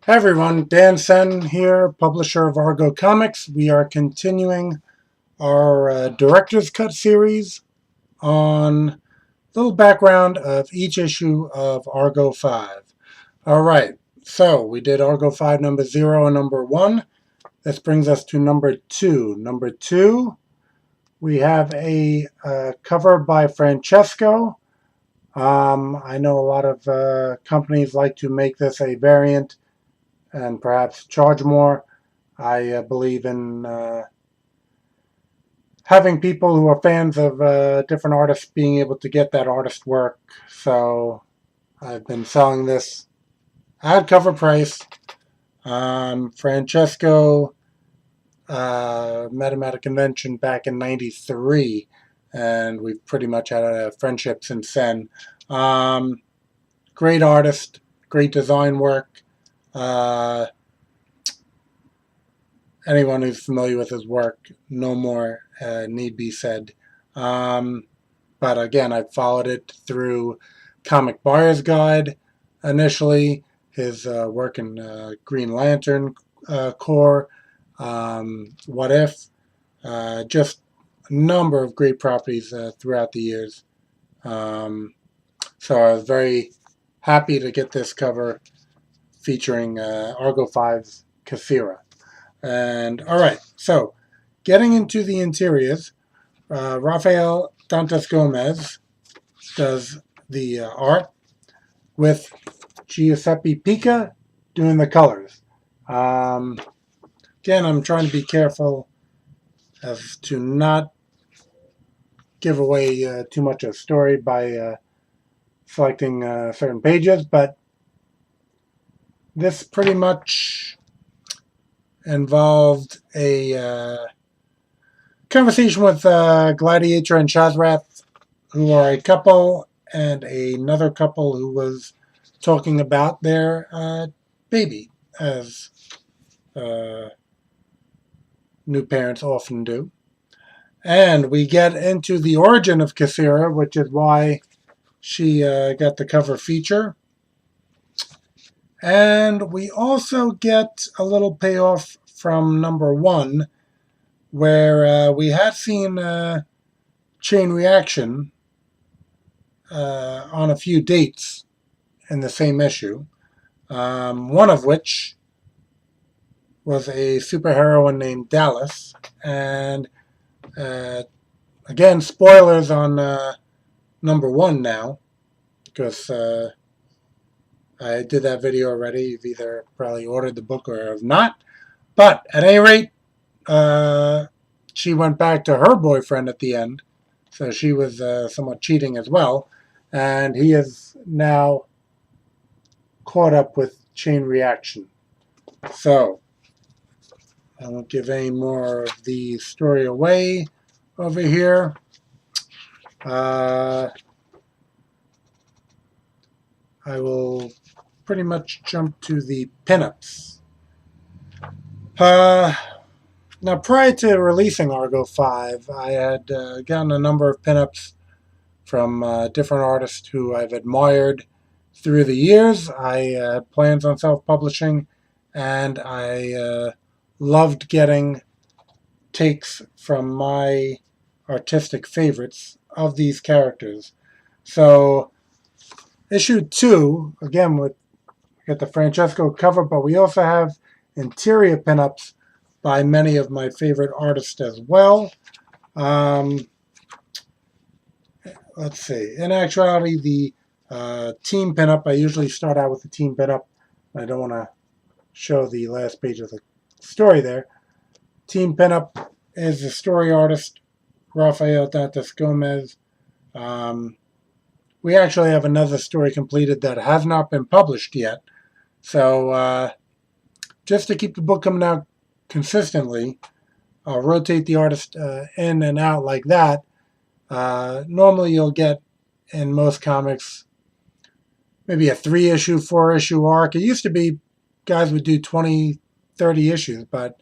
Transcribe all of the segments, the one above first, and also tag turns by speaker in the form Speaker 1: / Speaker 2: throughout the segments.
Speaker 1: Hi everyone, Dan Sehn here, publisher of Argo Comics. We are continuing our Director's Cut series on a little background of each issue of Argo 5. Alright, so we did Argo 5 number 0 and number 1. This brings us to number 2. Number 2, we have a cover by Francesco. I know a lot of companies like to make this a variant and perhaps charge more. I believe in having people who are fans of different artists being able to get that artist work. So I've been selling this at cover price. Francesco met him at a convention back in '93, and we've pretty much had a friendship since then. Great artist, great design work. Anyone who's familiar with his work, no more need be said. But again, I followed it through Comic Buyer's Guide initially, his work in Green Lantern Corps, What If, just a number of great properties throughout the years. So I was very happy to get this cover featuring Argo 5's Kathira. And all right, so getting into the interiors, Rafael Dantas Gomez does the art with Giuseppe Pica doing the colors. Again, I'm trying to be careful as to not give away too much of the story by selecting certain pages, but this pretty much involved a conversation with Gladiator and Shazrath, who are a couple, and another couple who was talking about their baby, as new parents often do. And we get into the origin of Kathira, which is why she got the cover feature. And we also get a little payoff from number 1, where we had seen Chain Reaction on a few dates in the same issue, one of which was a superheroine named Dallas. And again, spoilers on number 1 now, because I did that video already. You've either probably ordered the book or have not. But at any rate, she went back to her boyfriend at the end, so she was somewhat cheating as well. And he is now caught up with Chain Reaction. So I won't give any more of the story away over here. I will pretty much jump to the pinups. Now, prior to releasing Argo 5, I had gotten a number of pinups from different artists who I've admired through the years. I had plans on self-publishing, and I loved getting takes from my artistic favorites of these characters. So issue 2, again, we got the Francesco cover, but we also have interior pinups by many of my favorite artists as well. Let's see. In actuality, the team pinup, I usually start out with the team pinup. I don't want to show the last page of the story there. Team pinup is the story artist, Rafael Dantas Gomez. We actually have another story completed that has not been published yet. So just to keep the book coming out consistently, I'll rotate the artist in and out like that. Normally you'll get, in most comics, maybe a 3-issue, 4-issue arc. It used to be guys would do 20, 30 issues, but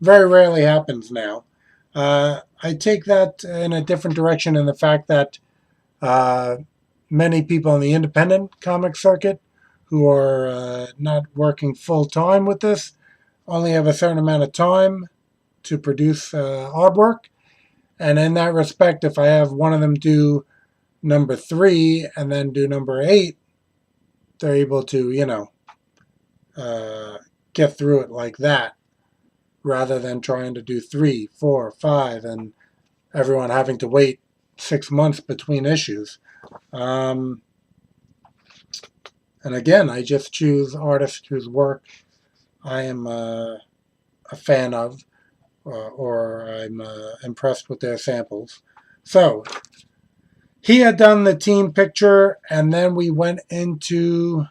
Speaker 1: very rarely happens now. I take that in a different direction in the fact that many people in the independent comic circuit who are not working full-time with this only have a certain amount of time to produce artwork. And in that respect, if I have one of them do number 3 and then do number 8, they're able to, get through it like that, rather than trying to do 3, 4, 5, and everyone having to wait 6 months between issues. And again, I just choose artists whose work I am a fan of, or I'm impressed with their samples. So he had done the team picture, and then we went into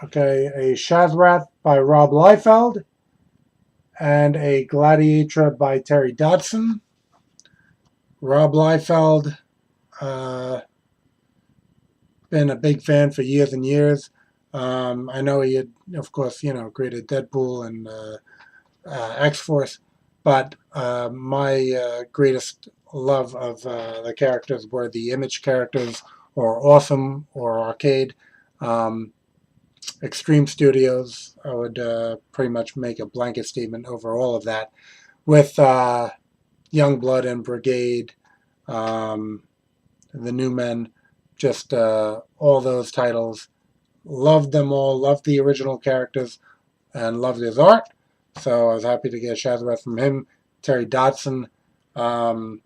Speaker 1: a Shazrath by Rob Liefeld and a Gladiator by Terry Dodson. Rob Liefeld, been a big fan for years and years. I know he had, of course, created Deadpool and X-Force, but my greatest love of the characters were the Image characters, or Awesome, or Arcade. Extreme Studios, I would pretty much make a blanket statement over all of that, with Youngblood and Brigade, the New Men, just all those titles. Loved them all, loved the original characters, and loved his art. So I was happy to get a Shazrath from him. Terry Dodson, one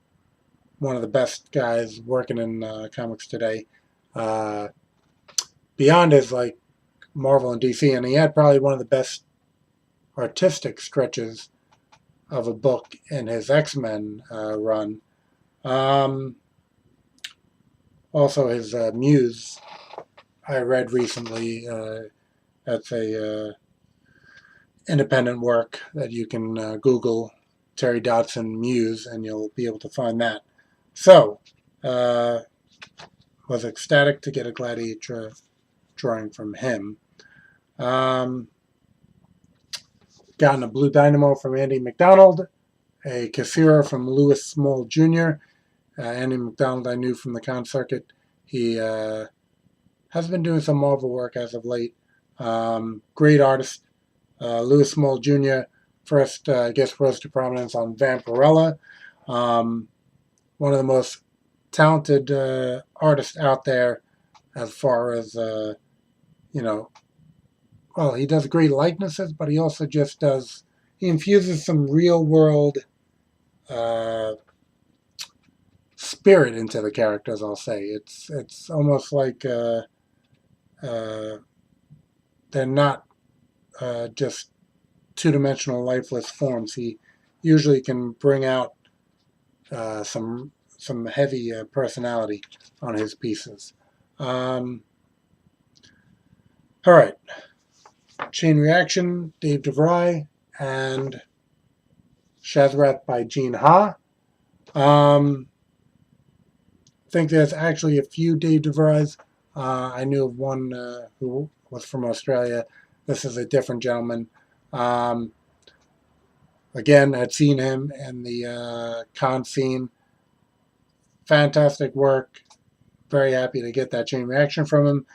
Speaker 1: of the best guys working in comics today. Beyond his Marvel and DC, and he had probably one of the best artistic stretches of a book in his X-Men run. Also, his Muse, I read recently. That's a independent work that you can Google Terry Dodson Muse, and you'll be able to find that. So, was ecstatic to get a Gladiator drawing from him. Gotten a Blue Dynamo from Andy McDonald, a Cassira from Louis Small Jr. Andy McDonald I knew from the con circuit. He has been doing some Marvel work as of late. Great artist. Louis Small Jr. first, rose to prominence on Vampirella. One of the most talented artists out there, as far as, he does great likenesses, but he also he infuses some real world spirit into the characters, I'll say. It's almost like they're not just two-dimensional lifeless forms. He usually can bring out some heavy personality on his pieces. All right. Chain Reaction, Dave DeVry, and Shazrath by Gene Ha. I think there's actually a few Dave DeVrys. I knew of one who was from Australia. This is a different gentleman. Again, I'd seen him in the con scene. Fantastic work. Very happy to get that Chain Reaction from him.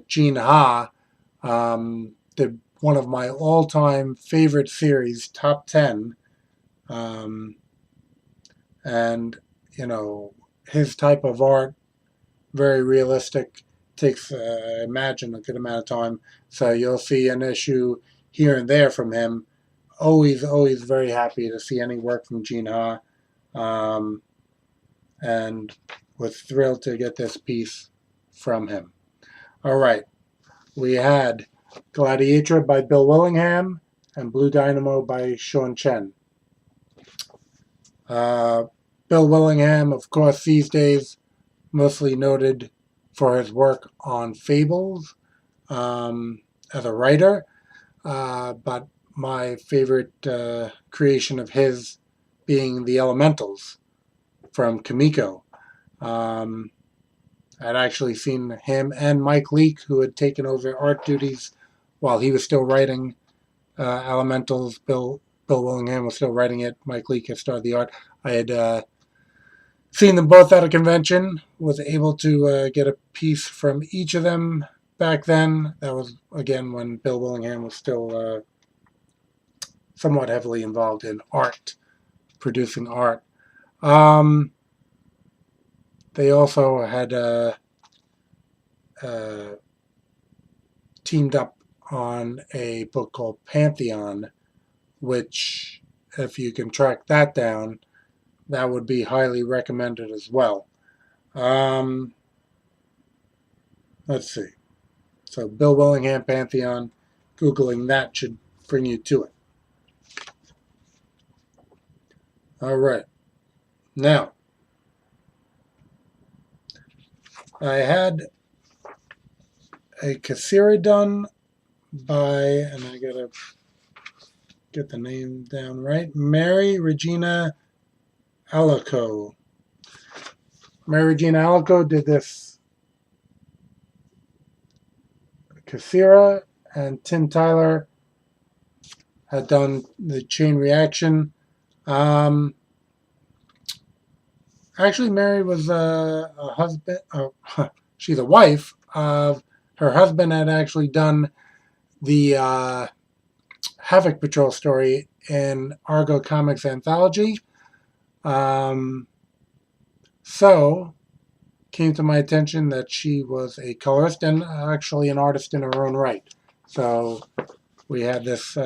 Speaker 1: Gene Ha did one of my all-time favorite series, Top 10. And, his type of art, very realistic, takes, imagine, a good amount of time. So you'll see an issue here and there from him. Always very happy to see any work from Gene Ha. And was thrilled to get this piece from him. All right. We had Gladiator by Bill Willingham and Blue Dynamo by Sean Chen. Bill Willingham, of course, these days mostly noted for his work on Fables as a writer, but my favorite creation of his being the Elementals from Kamiko. I'd actually seen him and Mike Leake, who had taken over art duties while he was still writing Elementals. Bill Willingham was still writing it. Mike Leake had started the art. I had Seen them both at a convention. Was able to get a piece from each of them back then. That was, again, when Bill Willingham was still somewhat heavily involved in art, producing art. They also had teamed up on a book called Pantheon, which, if you can track that down, that would be highly recommended as well. Let's see. So Bill Willingham Pantheon, Googling that should bring you to it. All right. Now, I had a Cassira done by, and I gotta get the name down right, Mary Regina Alico. Mary Regina Alico did this Cassira, and Tim Tyler had done the chain reaction. Actually, Mary was a husband. She's a wife of her husband. Had actually done the Havoc Patrol story in Argo Comics anthology. So came to my attention that she was a colorist and actually an artist in her own right. So we had this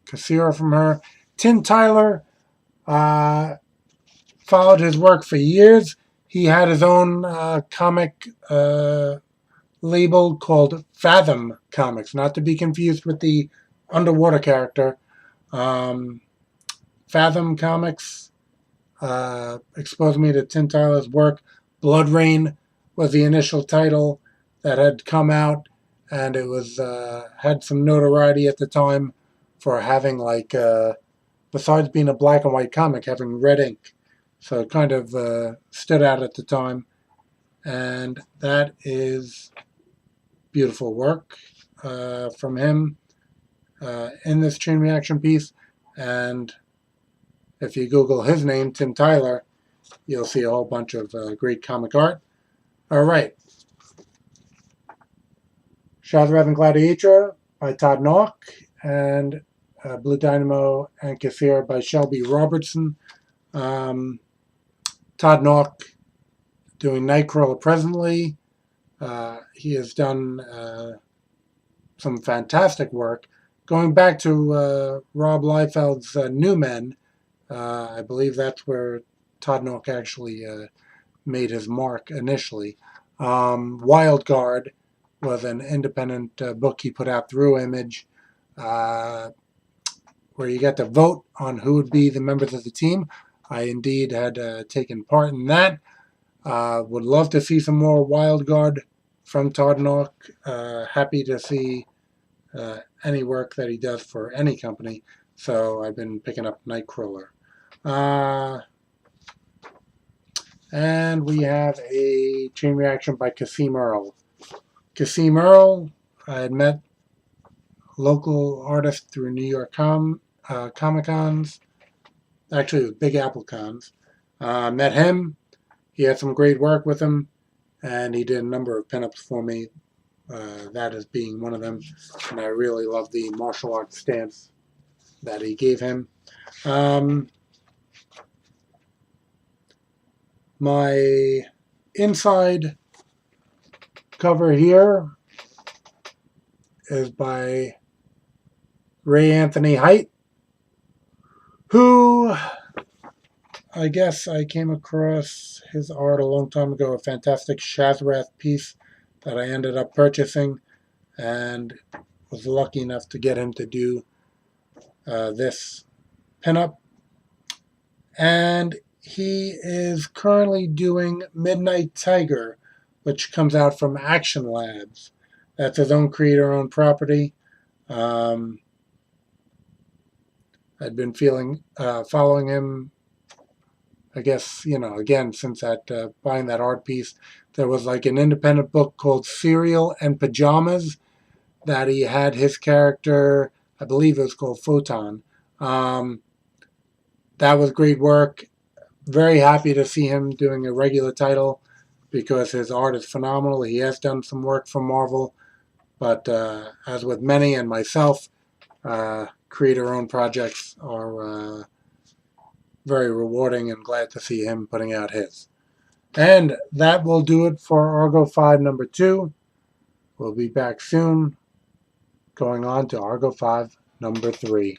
Speaker 1: Cassira from her. Tim Tyler followed his work for years. He had his own comic label called Fathom Comics, not to be confused with the underwater character. Fathom Comics exposed me to Tim Tyler's work. Blood Rain was the initial title that had come out, and it was had some notoriety at the time for having, like, besides being a black and white comic, having red ink. So it kind of stood out at the time. And that is beautiful work from him in this chain reaction piece. And if you Google his name, Tim Tyler, you'll see a whole bunch of great comic art. All right. Shazarath and Gladiator by Todd Nauck, and Blue Dynamo and Cassira by Shelby Robertson. Todd Nauck doing Nightcrawler presently. He has done some fantastic work. Going back to Rob Liefeld's New Men, I believe that's where Todd Nauck actually made his mark initially. Wild Guard was an independent book he put out through Image, where you get to vote on who would be the members of the team. I indeed had taken part in that. Would love to see some more Wild Guard from Todd Nauck. Happy to see any work that he does for any company. So I've been picking up Nightcrawler. And we have a chain reaction by Kasim Earl. Kasim Earl, I had met local artist through New York Comic Cons. Actually, it was Big Apple Cons. Met him. He had some great work with him, and he did a number of pinups for me. That as being one of them, and I really love the martial arts stance that he gave him. My inside cover here is by Ray Anthony Height, who I guess I came across his art a long time ago, a fantastic Shazarath piece that I ended up purchasing, and was lucky enough to get him to do this pinup. And he is currently doing Midnight Tiger, which comes out from Action Labs. That's his own creator-owned property. I'd been following him, I guess, again, since buying that art piece. There was like an independent book called Cereal and Pajamas that he had his character, I believe it was called Photon. That was great work. very happy to see him doing a regular title because his art is phenomenal. He has done some work for Marvel, but as with many and myself, creator-owned projects are very rewarding, and glad to see him putting out his. And that will do it for Argo 5 number 2. We'll be back soon, going on to Argo 5 number 3.